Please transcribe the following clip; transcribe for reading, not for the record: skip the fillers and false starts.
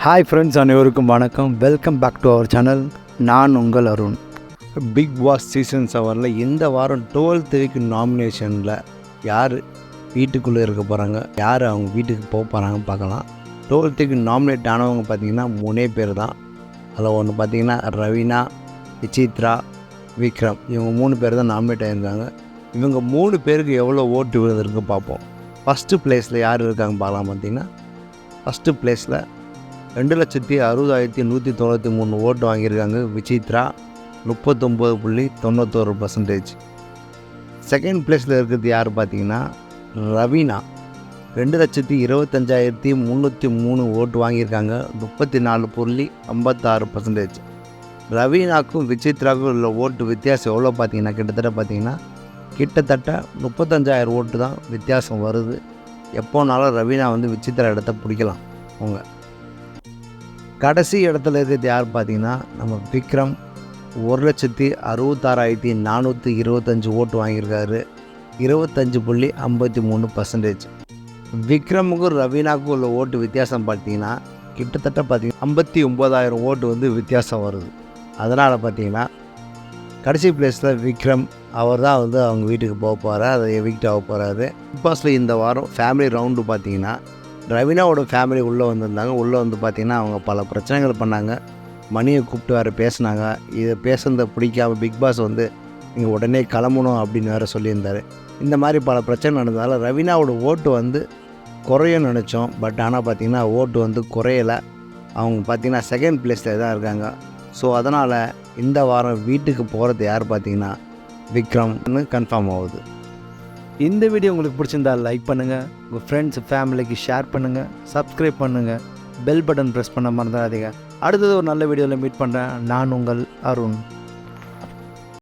Hi friends, அனைவருக்கும் வணக்கம். Welcome back to our channel. நான் உங்கள் அருண். பிக் பாஸ் சீசன் 7 இந்த வாரம் 12th வீக் நாமினேஷனில் யார் வீட்டுக்குள்ளே இருக்க போகிறாங்க, யார் அவங்க வீட்டுக்கு போக போகிறாங்கன்னு பார்க்கலாம். 12th வீக் நாமினேட் ஆனவங்க பார்த்திங்கன்னா 3 பேர் தான். அதில் ஒன்று பார்த்திங்கன்னா ரவீனா, விசித்ரா, விக்ரம். இவங்க 3 பேர் தான் நாமினேட் ஆகியிருக்காங்க. இவங்க 3 பேருக்கு எவ்வளோ ஓட்டு விழுந்திருக்கு பார்ப்போம். ஃபஸ்ட்டு ப்ளேஸில் யார் இருக்காங்க பார்க்கலாம். பார்த்திங்கன்னா ஃபஸ்ட்டு ப்ளேஸில் 2,60,193 ஓட்டு வாங்கியிருக்காங்க விசித்ரா, 39.91%. செகண்ட் ப்ளேஸில் இருக்கிறது யார் பார்த்தீங்கன்னா ரவீனா, 2,25,303 ஓட்டு வாங்கியிருக்காங்க, 34.56%. ரவீனாக்கும் விசித்ராவுக்கும் உள்ள ஓட்டு வித்தியாசம் எவ்வளோ பார்த்தீங்கன்னா கிட்டத்தட்ட 35,000 ஓட்டு தான் வித்தியாசம் வருது. எப்போனாலும் ரவீனா விசித்ரா இடத்த பிடிக்கலாம். அவங்க கடைசி இடத்துல இருக்கிறது யார் பார்த்தீங்கன்னா நம்ம விக்ரம், 1,66,425 ஓட்டு வாங்கியிருக்காரு, 25.53%. விக்ரமுக்கும் ரவீனாவுக்கும் உள்ள ஓட்டு வித்தியாசம் பார்த்தீங்கன்னா கிட்டத்தட்ட 59,000 ஓட்டு வித்தியாசம் வருது. அதனால் பார்த்தீங்கன்னா கடைசி ப்ளேஸில் விக்ரம் அவர் தான் அவங்க வீட்டுக்கு போக போகிறார், அதை எவிக்ட் ஆக போகிறாரு. பிக் பாஸில் இந்த வாரம் ஃபேமிலி ரவுண்டு பார்த்தீங்கன்னா ரவீனாவோட ஃபேமிலி உள்ளே வந்திருந்தாங்க. உள்ளே பார்த்திங்கன்னா அவங்க பல பிரச்சனைகள் பண்ணாங்க. மணியை கூப்பிட்டு வேறு பேசினாங்க. இதை பேசுனதை பிடிக்காமல் பிக் பாஸ் நீங்கள் உடனே கிளம்பணும் அப்படின்னு வேறு சொல்லியிருந்தார். இந்த மாதிரி பல பிரச்சனை நடந்ததால் ரவீனாவோட ஓட்டு குறையும் நினச்சோம். பட் ஆனால் பார்த்திங்கன்னா ஓட்டு குறையலை. அவங்க பார்த்திங்கன்னா செகண்ட் ப்ளேஸில் தான் இருக்காங்க. ஸோ அதனால் இந்த வாரம் வீட்டுக்கு போகிறது யார் பார்த்திங்கன்னா விக்ரம்னு கன்ஃபார்ம் ஆகுது. இந்த வீடியோ உங்களுக்கு பிடிச்சிருந்தால் லைக் பண்ணுங்கள், உங்கள் ஃப்ரெண்ட்ஸ் ஃபேமிலிக்கு ஷேர் பண்ணுங்கள், சப்ஸ்கிரைப் பண்ணுங்கள், பெல் பட்டன் ப்ரெஸ் பண்ண மறந்துடாதீங்க. அடுத்தது ஒரு நல்ல வீடியோவில் மீட் பண்ணுறேன். நான் உங்கள் அருண்.